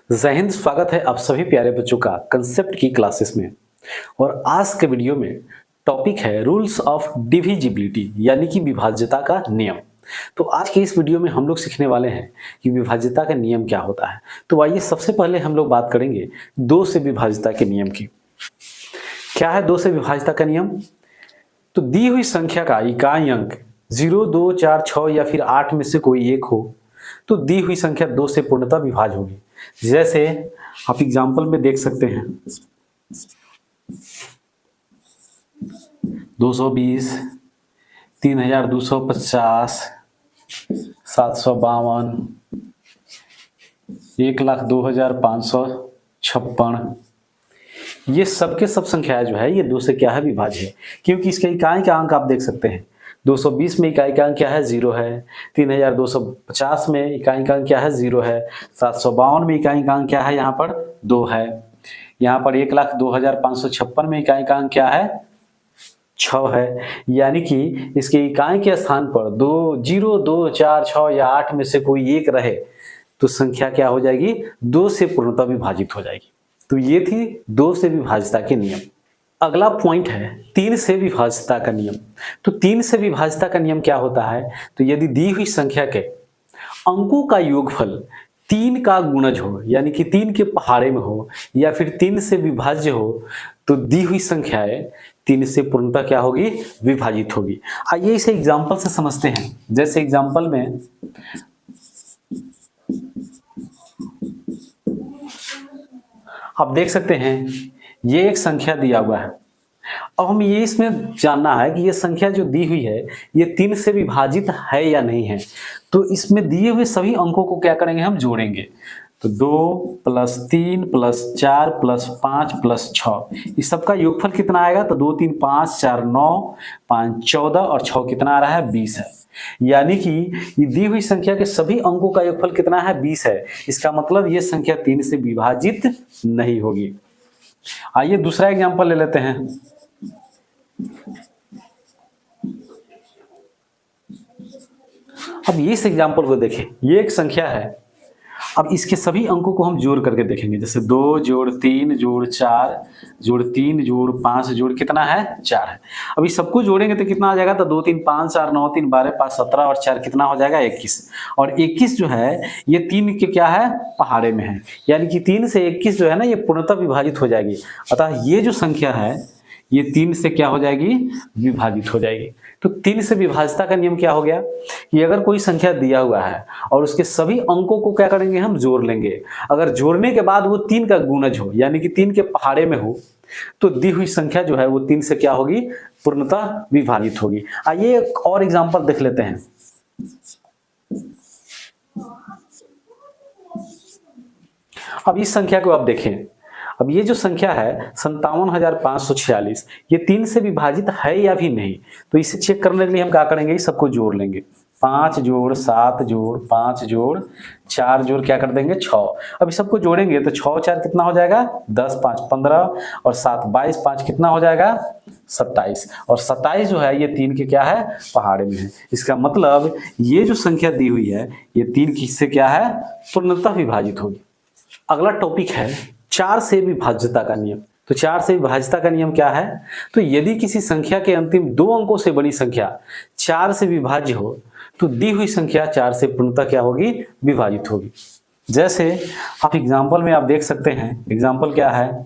जय हिंद। स्वागत है आप सभी प्यारे बच्चों का कंसेप्ट की क्लासेस में। और आज के वीडियो में टॉपिक है रूल्स ऑफ डिविजिबिलिटी यानी कि विभाज्यता का नियम। तो आज के इस वीडियो में हम लोग सीखने वाले हैं कि विभाज्यता का नियम क्या होता है। तो आइए सबसे पहले हम लोग बात करेंगे दो से विभाज्यता के नियम की। क्या है दो से विभाज्यता का नियम? तो दी हुई संख्या का इकाई अंक 0, 2, 4, 6 या फिर 8 में से कोई एक हो तो दी हुई संख्या 2 से पूर्णतः विभाज्य होगी। जैसे आप एग्जाम्पल में देख सकते हैं 220, 3250, 752, 1,02,556। ये सबके सब संख्याएं जो है ये 2 से क्या है विभाज्य है, क्योंकि इसके इकाई का अंक आप देख सकते हैं 220 में इकाई का अंक क्या है 0 है, 3250 में इकाई का अंक क्या है 0 है, 752 में इकाई का अंक क्या है यहाँ पर 2 है, यहाँ पर 1,02,556 में इकाई का अंक क्या है 6 है। यानी कि इसके इकाई के स्थान पर 2, 0, 2, 4, 6 या 8 में से कोई एक रहे तो संख्या क्या हो जाएगी 2 से पूर्णतः विभाजित हो जाएगी। तो ये थी 2 से विभाज्यता के नियम। अगला पॉइंट है 3 से विभाज्यता का नियम। तो 3 से विभाज्यता का नियम क्या होता है? तो यदि दी हुई संख्या के अंकों का योगफल 3 का गुणज हो यानी कि 3 के पहाड़े में हो या फिर 3 से विभाज्य हो तो दी हुई संख्याएं 3 से पूर्णतः क्या होगी विभाजित होगी। आइए इसे एग्जाम्पल से समझते हैं। जैसे एग्जाम्पल में आप देख सकते हैं ये एक संख्या दिया हुआ है। अब हम ये इसमें जानना है कि ये संख्या जो दी हुई है ये 3 से विभाजित है या नहीं है। तो इसमें दिए हुए सभी अंकों को क्या करेंगे हम जोड़ेंगे। तो 2 + 3 + 4 + 5 + 6 इस सबका योगफल कितना आएगा? तो 2, 3, 5, 4, 9, 5, 14 और 6 कितना आ रहा है 20 है। यानी कि ये दी हुई संख्या के सभी अंकों का योगफल कितना है 20 है। इसका मतलब ये संख्या 3 से विभाजित नहीं होगी। आइए दूसरा एग्जांपल ले लेते हैं। अब इस एग्जांपल को देखें, ये एक संख्या है। अब इसके सभी अंकों को हम जोड़ करके देखेंगे। जैसे 2 जोड़ 3 जोड़ 4 जोड़ 3 जोड़ 5 जोड़ कितना है 4 है। अब इस सबको जोड़ेंगे तो कितना आ जाएगा? तो 2, 3, 5, 4, 9, 3, 12, 5, 17 और 4 कितना हो जाएगा 21। और 21 जो है ये 3 के क्या है पहाड़े में है। यानी कि 3 से 21 जो है ना ये पूर्णतः विभाजित हो जाएगी। अतः ये जो संख्या है ये 3 से क्या हो जाएगी विभाजित हो जाएगी। तो 3 से विभाज्यता का नियम क्या हो गया कि अगर कोई संख्या दिया हुआ है और उसके सभी अंकों को क्या करेंगे हम जोड़ लेंगे। अगर जोड़ने के बाद वो 3 का गुणज हो यानी कि 3 के पहाड़े में हो तो दी हुई संख्या जो है वो 3 से क्या होगी पूर्णतः विभाजित होगी। आइए एक और एग्जांपल देख लेते हैं। अब इस संख्या को आप देखें। अब ये जो संख्या है 57,546 ये 3 से विभाजित है या भी नहीं। तो इसे चेक करने के लिए हम क्या करेंगे इस सबको जोड़ लेंगे। 5 जोड़ 7 जोड़ 5 जोड़ 4 जोड़ क्या कर देंगे 6। अब इस सबको जोड़ेंगे तो 6 4 कितना हो जाएगा 10 5 15 और 7 22 5 कितना हो जाएगा 27। और 27 जो है ये 3 के क्या है पहाड़े में है। इसका मतलब ये जो संख्या दी हुई है ये 3 किससे क्या है पूर्णतः विभाजित होगी। अगला टॉपिक है 4 से विभाज्यता का नियम। तो 4 से विभाज्यता का नियम क्या है? तो यदि किसी संख्या के अंतिम 2 अंकों से बनी संख्या 4 से विभाज्य हो तो दी हुई संख्या 4 से पूर्णतः क्या होगी विभाजित होगी। जैसे आप एग्जाम्पल में आप देख सकते हैं। एग्जाम्पल क्या है?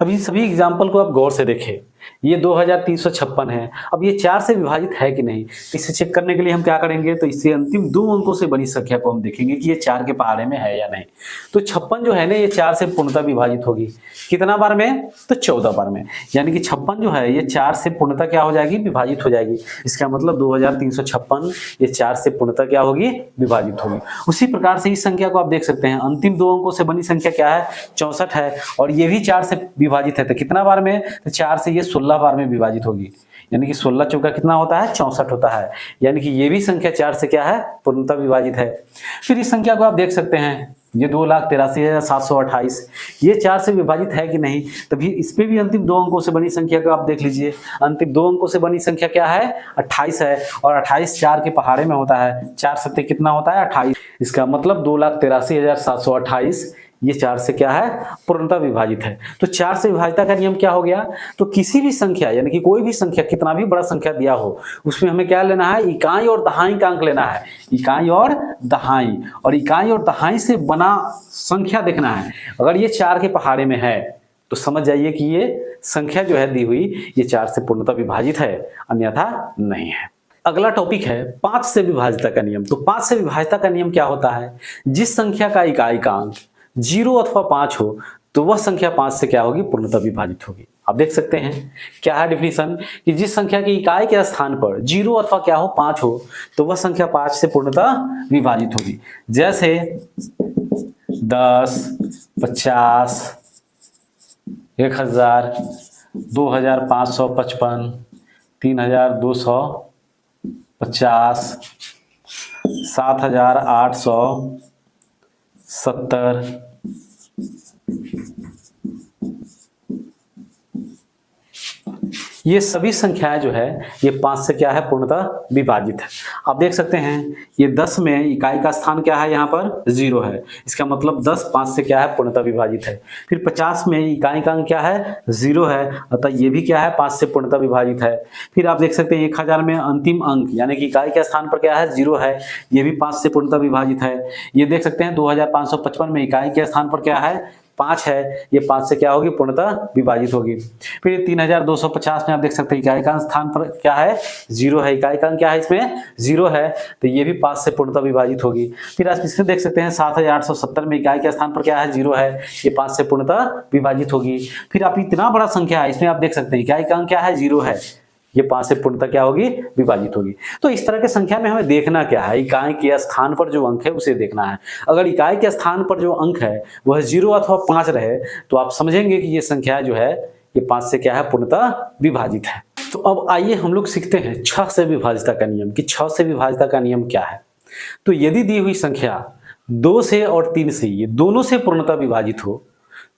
अब इन सभी एग्जाम्पल को आप गौर से देखें। ये 2356 है। अब ये 4 से विभाजित है कि नहीं इसे चेक करने के लिए हम क्या करेंगे तो इससे अंतिम 2 अंकों से बनी संख्या को हम देखेंगे कि ये 4 के पहाड़े में है या नहीं। तो 56 जो है ना ये 4 से पूर्णतः विभाजित होगी। कितना बार में? तो 14 बार में। यानी कि 56 जो है ये 4 से पूर्णतः क्या हो जाएगी विभाजित हो जाएगी। इसका मतलब 2356 ये 4 से पूर्णतः क्या होगी विभाजित होगी। उसी प्रकार से इस संख्या को आप देख सकते हैं अंतिम 2 अंकों से बनी संख्या क्या है 64 है और ये भी 4 से विभाजित है। तो कितना बार में? तो 4 से ये 16 बार में विभाजित होगी। यानी कि 16 चौका कितना होता है 64 होता है। यानी कि ये भी संख्या 4 से क्या है पूर्णतः विभाजित है। फिर इस संख्या को आप देख सकते हैं ये 2,83,728 ये 4 से विभाजित है कि नहीं, तभी इस पे भी अंतिम 2 अंकों से बनी संख्या को आप देख लीजिए। अंतिम 2 अंकों से बनी संख्या क्या है, 28 है, और 28 4 के पहाड़े में होता है, 4 सत्ते कितना होता है 28। इसका मतलब 2,83,728 ये 4 से क्या है, पूर्णतः विभाजित है। तो 4 से विभाजिता का नियम क्या हो गया, तो किसी भी संख्या यानी कि कोई भी संख्या कितना भी बड़ा संख्या दिया हो उसमें हमें क्या लेना है, इकाई और दहाई का अंक लेना है, इकाई और दहाई, और इकाई और दहाई से बना संख्या देखना है। अगर ये 4 के पहाड़े में है तो समझ जाइए कि ये संख्या जो है दी हुई ये 4 से पूर्णतः विभाजित है, अन्यथा नहीं है। अगला टॉपिक है 5 से विभाजिता का नियम। तो 5 से विभाजिता का नियम क्या होता है, जिस संख्या का इकाई का अंक 0 अथवा 5 हो तो वह संख्या 5 से क्या होगी, पूर्णतः विभाजित होगी। आप देख सकते हैं क्या है डेफिनेशन, कि जिस संख्या की इकाई के स्थान पर 0 अथवा क्या हो 5 हो तो वह संख्या 5 से पूर्णतः विभाजित होगी। जैसे 10, 50, 1000, 2555, 3250, 7870, ये सभी संख्याएं जो है ये 5 से क्या है, पूर्णतः विभाजित है। आप देख सकते हैं ये 10 में इकाई का स्थान क्या है, यहाँ पर 0 है, इसका मतलब 10 5 से क्या है, पूर्णतः विभाजित है। फिर 50 में इकाई का अंक क्या है, 0 है, अतः ये भी क्या है, 5 से पूर्णतः विभाजित है। फिर आप देख सकते हैं 1000 में अंतिम अंक यानी कि इकाई के स्थान पर क्या है, 0 है, ये भी 5 से पूर्णतः विभाजित है। ये देख सकते हैं 2555 में इकाई के स्थान पर क्या है, 5 है, ये 5 से क्या होगी, पूर्णतः विभाजित होगी। फिर 3250 में आप देख सकते हैं इकाई का स्थान पर क्या है, 0 है, इकाई का क्या है, इसमें 0 है, तो ये भी 5 से पूर्णतः विभाजित होगी। फिर आप इसमें देख सकते हैं 7870 में इकाई के स्थान पर क्या है, 0 है, ये 5 से पूर्णतः विभाजित होगी। फिर आप इतना बड़ा संख्या है, इसमें आप देख सकते हैं इकाई का क्या है, 0 है, ये 5 से पूर्णतः क्या होगी, विभाजित होगी। तो इस तरह के संख्या में हमें देखना क्या है, इकाई के स्थान पर जो अंक है उसे देखना है। अगर इकाई के स्थान पर जो अंक है वह 0 अथवा 5 रहे तो आप समझेंगे कि ये संख्या जो है ये 5 से क्या है, पूर्णतः विभाजित है। तो अब आइए हम लोग सीखते हैं 6 से विभाजिता का नियम, कि 6 से विभाजिता का नियम क्या है। तो यदि दी हुई संख्या 2 से और 3 से ये दोनों से पूर्णतः विभाजित हो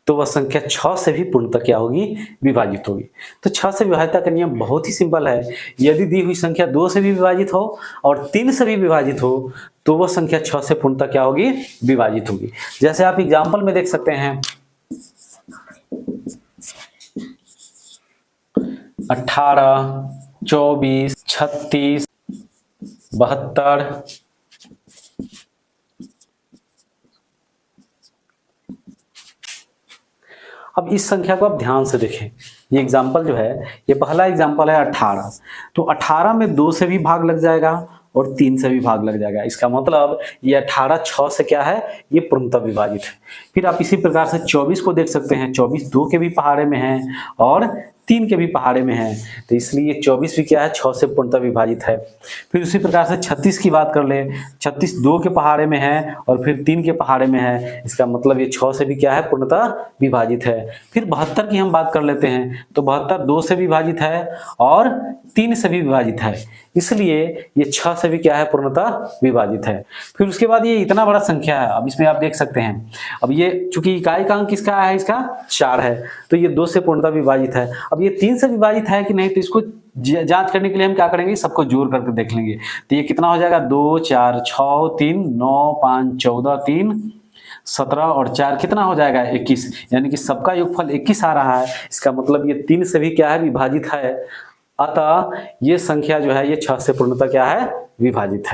तो वह संख्या 6 से भी पूर्णतः क्या होगी, विभाजित होगी। तो 6 से विभाजिता का नियम बहुत ही सिंपल है। यदि दी हुई संख्या 2 से भी विभाजित हो और 3 से भी विभाजित हो तो वह संख्या 6 से पूर्णतः क्या होगी, विभाजित होगी। जैसे आप एग्जाम्पल में देख सकते हैं 18, 24, 36, 72, अब इस संख्या को आप ध्यान से देखें। ये एग्जाम्पल जो है, ये पहला एग्जाम्पल है 18। तो 18 में 2 से भी भाग लग जाएगा और 3 से भी भाग लग जाएगा। इसका मतलब ये 18 6 से क्या है, ये पूर्णतः विभाजित है। फिर आप इसी प्रकार से 24 को देख सकते हैं, 24 2 के भी पहाड़े में है और 3 के भी पहाड़े में है, तो इसलिए 24 भी क्या है, 6 से पूर्णतः विभाजित है। फिर उसी प्रकार से 36 की बात कर ले, 36 2 के पहाड़े में है और फिर 3 के पहाड़े में है, इसका मतलब ये 6 से भी क्या है, पूर्णतः विभाजित है। फिर 72 की हम बात कर लेते हैं, तो 72 2 से विभाजित है और 3 से भी विभाजित है, इसलिए ये 6 से भी क्या है, पूर्णतः विभाजित है। फिर उसके बाद ये इतना बड़ा संख्या है, अब इसमें आप देख सकते हैं, अब ये चूंकि इकाई का अंक किसका है, इसका 4 है, तो ये 2 से पूर्णतः विभाजित है। अब ये 3 से विभाजित है कि नहीं, तो इसको जांच करने के लिए हम क्या करेंगे, सबको जोड़ करके देख लेंगे। तो ये कितना हो जाएगा, 2 4 6 3 9 5 14 3 17 और 4 कितना हो जाएगा, 21, यानी कि सबका योगफल 21 आ रहा है। इसका मतलब ये 3 से भी क्या है, विभाजित है। अतः ये संख्या जो है ये 6 से पूर्णतः क्या है, विभाजित है।